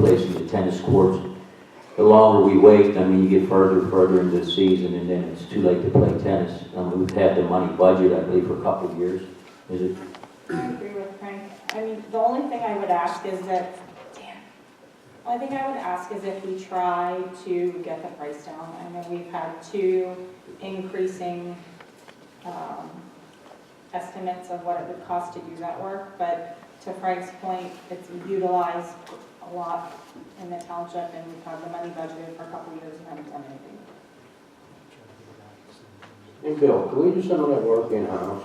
replacing the tennis courts. The longer we wait, I mean, you get further and further into the season, and then it's too late to play tennis. We've had the money budget, I believe, for a couple of years. Is it? I agree with Frank. I mean, the only thing I would ask is that, only thing I would ask is if we try to get the price down. I know we've had two increasing estimates of what it would cost to do that work, but to Frank's point, it's utilized a lot in the township, and we've had the money budgeted for a couple of years and haven't done anything. Hey Bill, can we do some of that work in-house?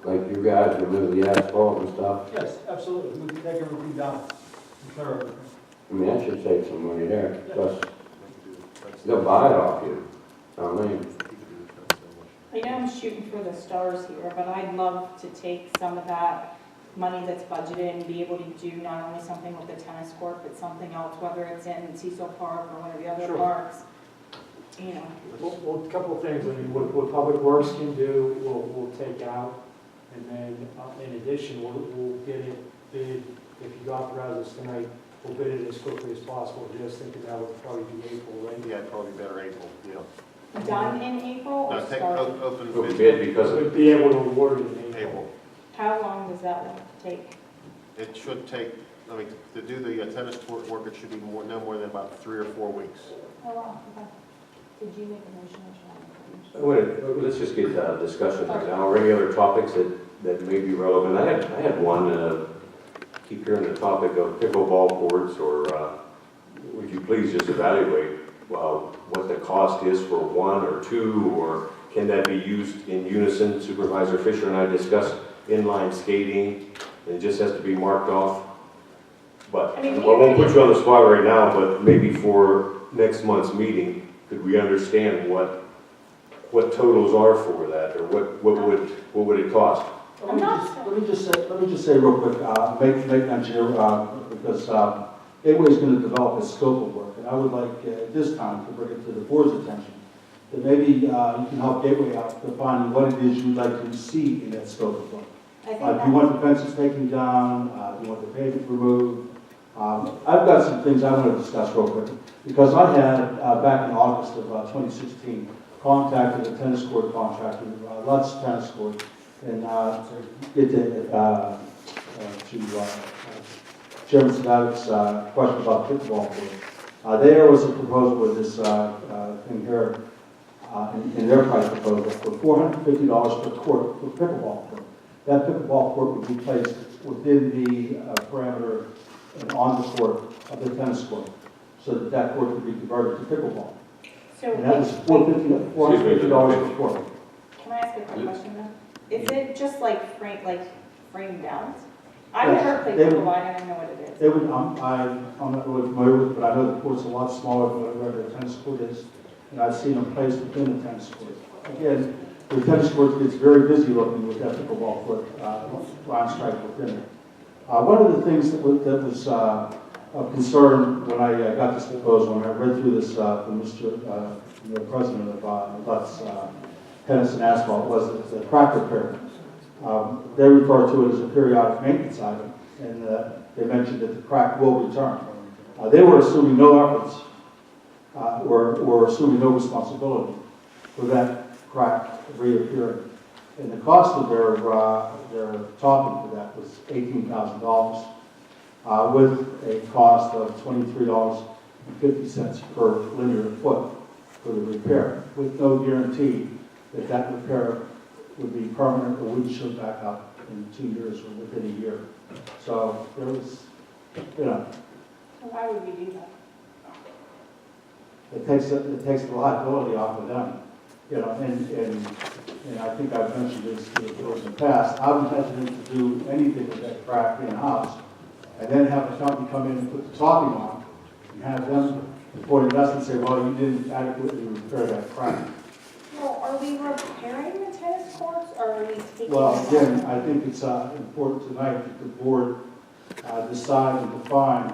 Like you guys remove the asphalt and stuff? Yes, absolutely. We can take everything down and clear everything. I mean, that should save some money there, plus they'll buy it off you. I mean, I know I'm shooting for the stars here, but I'd love to take some of that money that's budgeted and be able to do not only something with the tennis court, but something else, whether it's in Cecil Park or one of the other Sure. parks, you know. Well, a couple of things. I mean, what Public Works can do, we'll take out. And then, in addition, we'll get it bid, if you authorize us tonight, we'll bid it as quickly as possible. Just thinking that would probably be April, right? Yeah, probably better April, yeah. Done in April or No, take start? open open bid. bid because We'll of, be able to award it in April. April. How long does that take? It should take, I mean, to do the tennis court work, it should be no more than about 3 or 4 weeks. Oh, wow, okay. Did you make a motion or should I make a motion? Let's just get discussion right now, or any other topics that may be relevant. I had one, keep hearing the topic of pickleball courts, or would you please just evaluate what the cost is for one or two, or can that be used in unison? Supervisor Fisher and I discussed inline skating, and it just has to be marked off. But I mean, I won't put you on the spot right now, but maybe for next month's meeting, could we understand what totals are for that, or what would it cost? I'm not Let me just say real quick, make mention here, because Gateway is going to develop a scope of work, and I would like at this time to bring it to the board's attention, that maybe you can help Gateway out defining what it is you'd like to see in that scope of work. I think Do you that's, want the fences taken down? Do you want the pavement removed? I've got some things I want to discuss real quick, because I had, back in August of 2016, contacted a tennis court contractor, Lutz Tennis Court, and to get to Chairman Savalik's question about pickleball court. There was a proposal with this thing here, in their price proposal, for $450 per court for pickleball court. That pickleball court would be placed within the parameter and on the court of the tennis court, so that that court could be converted to pickleball. so, And that was $450 per court. can I ask a quick question though? Is it just like frame downs? I've never played They would- pickleball, I don't know what it is. They would, I'm not really familiar with it, but I know the court's a lot smaller than what a regular tennis court is, and I've seen them placed within the tennis court. Again, the tennis court gets very busy looking with that pickleball court, line strike within it. One of the things that was of concern when I got this proposal, when I read through this from the president of Lutz Tennis and Asphalt, was the crack repair. They refer to it as a periodic maintenance item, and they mentioned that the crack will return. They were assuming no efforts or assuming no responsibility for that crack reappearing. And the cost of their topping for that was $18,000, with a cost of $23.50 per linear foot for the repair, with no guarantee that that repair would be permanent or wouldn't show back up in 2 years or within a year. So there was, So why would we do that? it takes the liability off of them. And I think I've mentioned this to the board in the past, I'm hesitant to do anything with that crack in-house, and then have a company come in and put the topping on, and have them report investment and say, well, you didn't adequately repair that crack. Well, are we repairing the tennis courts, or are we taking? Well, them again, down? I think it's important tonight that the board decide and define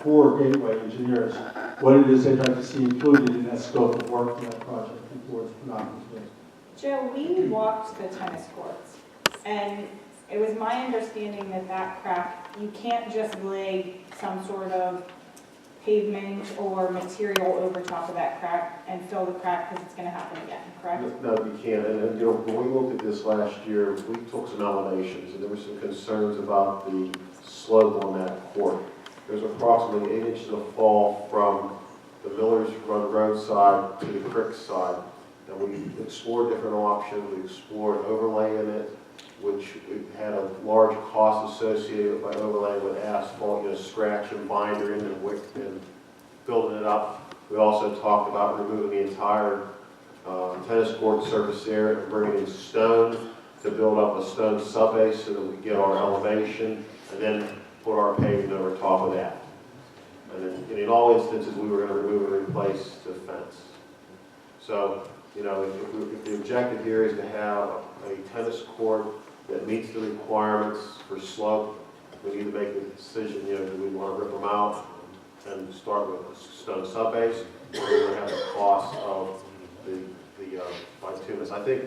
for Gateway engineers what it is they'd like to see included in that scope of work for that project before it's put on the list. Joe, we walked the tennis courts, and it was my understanding that that crack you can't just lay some sort of pavement or material over top of that crack and fill the crack because it's gonna happen again, correct? No, you can't, and, you know, when we looked at this last year, we took some elevations, and there were some concerns about the slope on that court. There's approximately 8 inches of fall from the Millers Run Road side to the creek side. And we explored different options, we explored overlaying it, which had a large cost associated by overlaying with asphalt, you know, scratch and binder in and wick and building it up. We also talked about removing the entire tennis court surface area and bringing in stone to build up a stone subbase so that we get our elevation and then put our pavement over top of that. And then in all instances, we were going to remove and replace the fence. So, you know, if the objective here is to have a tennis court that meets the requirements for slope, we need to make the decision, you know, do we want to rip them out and start with a stone subbase, or do we want to have the cost of the bituminous? I think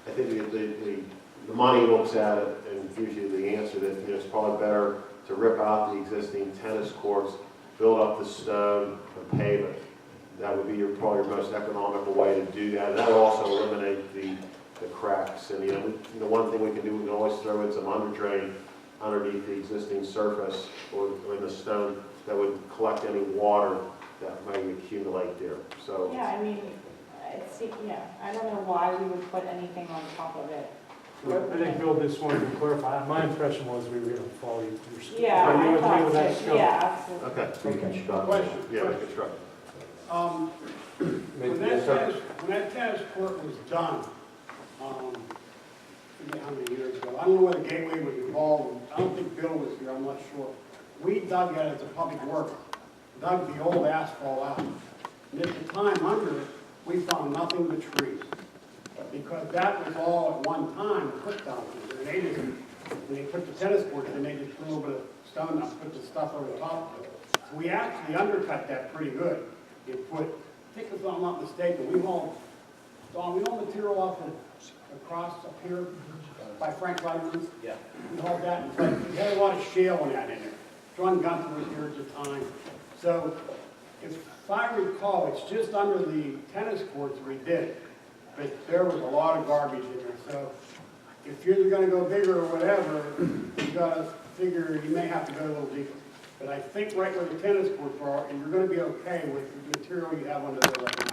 the money looks at it and gives you the answer that, you know, it's probably better to rip out the existing tennis courts, build up the stone, and pave it. That would be probably your most economical way to do that. And that would also eliminate the cracks. And, you know, the one thing we can do, we can always throw in some under drain underneath the existing surface or in the stone that would collect any water that may accumulate there. So, Yeah, I mean, I don't know why we would put anything on top of it. I think Bill just wanted to clarify. My impression was we were going to follow your Yeah, Are you I okay thought with that so. scope? Yeah, absolutely. okay. Reconstruct. Question. Yeah, reconstruct. When that tennis court was done, I forget how many years ago, I don't know whether Gateway was involved, I don't think Bill was here, I'm not sure. We dug that as a public work, dug the old asphalt out. And at the time under it, we found nothing but trees. Because that was all at one time put down there. And they didn't, when they put the tennis court in, they just put a little bit of stone and put the stuff over the top of it. So we actually undercut that pretty good. It put, I think if I'm not mistaken, we hauled material off across up here by Frank Leitman's. Yeah. We hauled that in place. We had a lot of shale in that in there. John Gunther was here at the time. So if I recall, it's just under the tennis courts we did it. But there was a lot of garbage in there. So if you're going to go bigger or whatever, you got to figure you may have to go a little deeper. But I think right where the tennis courts are, and you're going to be okay with the material you have under there right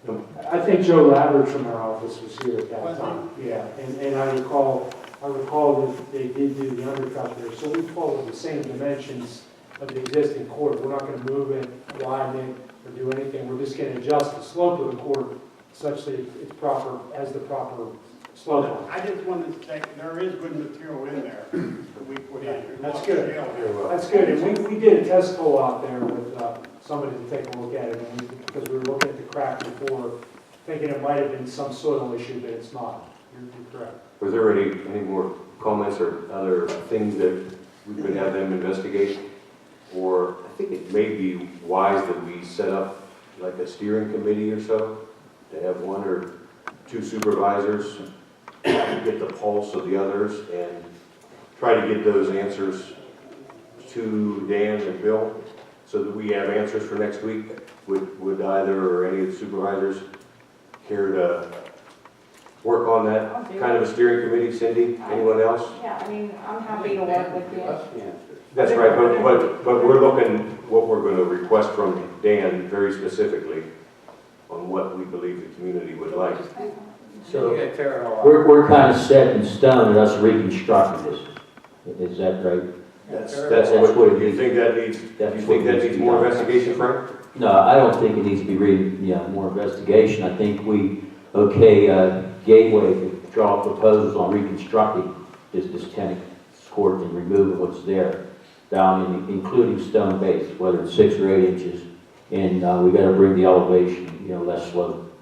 now. I think Joe Labbert from our office was here at that Was he? time. Yeah, and I recall that they did do the undercut there. So we followed the same dimensions of the existing court. We're not going to move it, widen it, or do anything. We're just going to adjust the slope of the court such that it's proper, as the proper slope. I just wanted to say, there is good material in there that we put in. There's That's a lot of good. shale. That's good. And we did a test hole out there with somebody to take a look at it, and because we were looking at the crack before, thinking it might have been some soil issue, but it's not. You're correct. Was there any more comments or other things that we could have them investigate? Or I think it may be wise that we set up like a steering committee or so, to have 1 or 2 supervisors get the pulse of the others and try to get those answers to Dan and Bill so that we have answers for next week. Would either or any of the supervisors care to work on that kind of a steering committee? Cindy, anyone else? Yeah, I mean, I'm happy to work with you. That's right, but we're looking, what we're going to request from Dan very specifically on what we believe the community would like. So we're kind of set in stone at us reconstructing this. Is that right? That's what what it you needs. think that needs more investigation, Frank? No, I don't think it needs to be more investigation. I think we, Gateway to draw proposals on reconstructing this tennis court and removing what's there down including stone base, whether it's 6 or 8 inches. And we got to bring the elevation, less slope.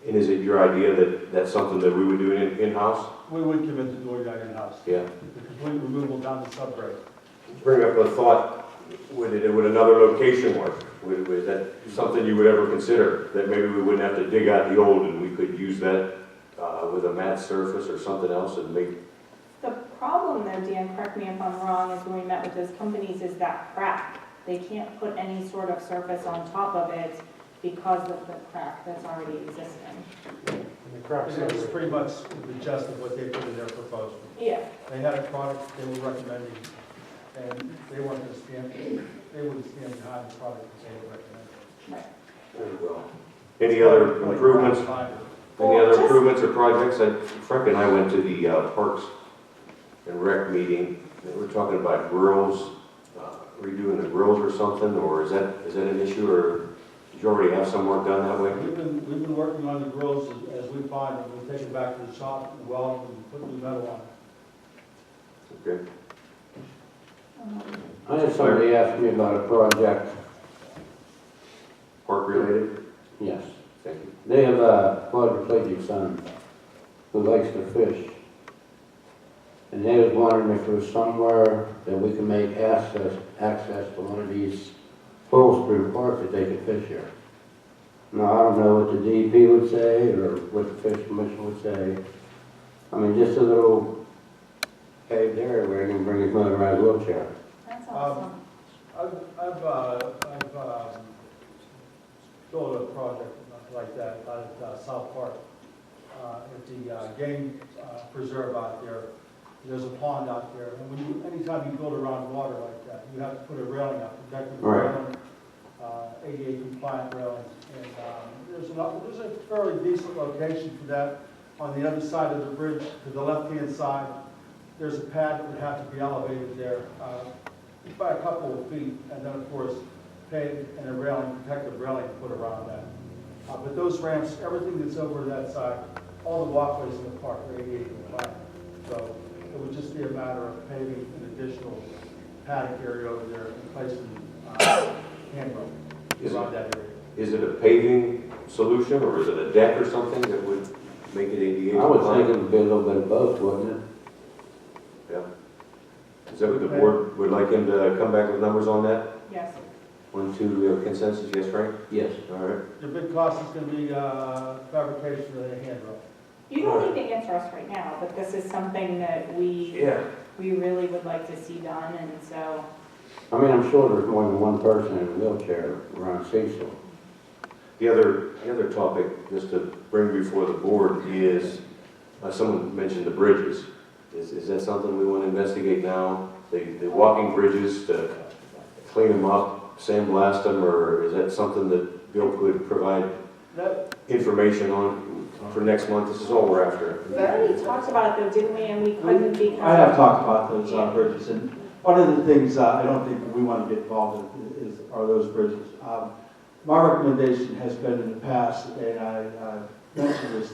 And is it your idea that that's something that we would do in-house? We would commit to doing that in-house. Yeah. The complete removal down to subgrade. Bring up a thought, would another location work? Would that something you would ever consider? That maybe we wouldn't have to dig out the old and we could use that with a mat surface or something else and make... The problem though, Dan, correct me if I'm wrong, is when we met with those companies, is that crack. They can't put any sort of surface on top of it because of the crack that's already existing. And the cracks That was are pretty much the gist of what they put in their proposal. Yeah, They had a product they were recommending, and they weren't going to stand, they wouldn't stand behind the product that they were recommending. right. Very well. Any other improvements? Any Well, other just- improvements or projects? Frank and I went to the Parks and Rec meeting. They were talking about grills, redoing the grills or something, or is that an issue, or did you already have some work done that way? We've been working on the grills as we find them. We'll take it back to the shop and weld them and put new metal on it. Okay. I had somebody ask me about a project. Park related? Yes. Thank you. They have a quadriplegic son who likes to fish. And they was wondering if there was somewhere that we could make access to one of these holes through the park that they could fish here. Now, I don't know what the DEP would say or what the Fish Commission would say. I mean, just a little cave there where he can bring his motorized wheelchair. That's awesome. I've built a project like that out at South Park, at the game preserve out there. There's a pond out there, and anytime you build around water like that, you have to put a railing up, protective Right. railing, ADA compliant railing, and there's a fairly decent location for that. On the other side of the bridge, to the left-hand side, there's a pad that would have to be elevated there by a couple of feet, and then of course paved and a railing, protective railing put around that. But those ramps, everything that's over that side, all the walkways in the park are ADA compliant. So it would just be a matter of paving an additional paddock area over there and placing handrail around that area. Is it a paving solution, or is it a deck or something that would make it ADA I would think compliant? it would be a little bit of both, wouldn't it? Yeah. Is that what the board would like him to come back with numbers on that? Yes. 1, 2, we have consensus, yes, Frank? Yes. All right. The big cost is going to be fabrication of the handrail. You don't need to answer us right now, but this is something that we really would like to see done, and so, I mean, I'm sure there's more than one person in a wheelchair around Cecil. The other topic, just to bring before the board, is, someone mentioned the bridges. Is that something we want to investigate now? The walking bridges, to clean them up, sandblast them, or is that something that Bill could provide That, information on for next month? This is all we're after. we already talked about it though, didn't we, and we couldn't because. I have talked about those bridges, and one of the things I don't think we want to get involved in are those bridges. My recommendation has been in the past, and I mentioned this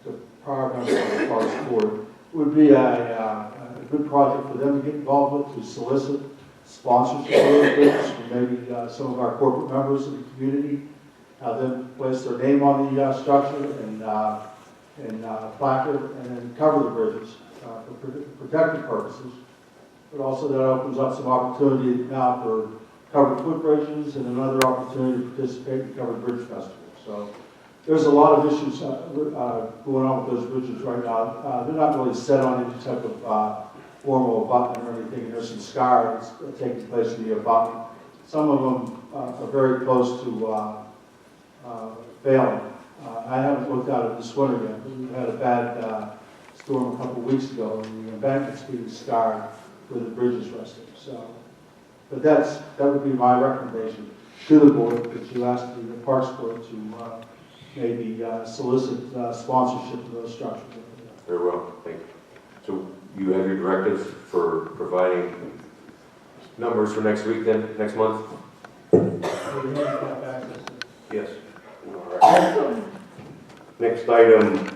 to prior members of the Parks Board, would be a good project for them to get involved with, to solicit sponsorship for those bridges, from maybe some of our corporate members of the community, have them place their name on the structure and placard, and then cover the bridges for protective purposes. But also that opens up some opportunity now for covered footbridges and another opportunity to participate in covered bridge festivals. So there's a lot of issues going on with those bridges right now. They're not really set on any type of formal abutment or anything. There's some scars taking place in the abutment. Some of them are very close to failing. I haven't looked at it this winter yet, but we had a bad storm a couple of weeks ago, and the embankment's being scarred where the bridge is resting. So, but that would be my recommendation to the board, that you ask the Parks Board to maybe solicit sponsorship of those structures. Very well, thank you. So you have your directive for providing numbers for next week then, next month? Yes. All right. Next item,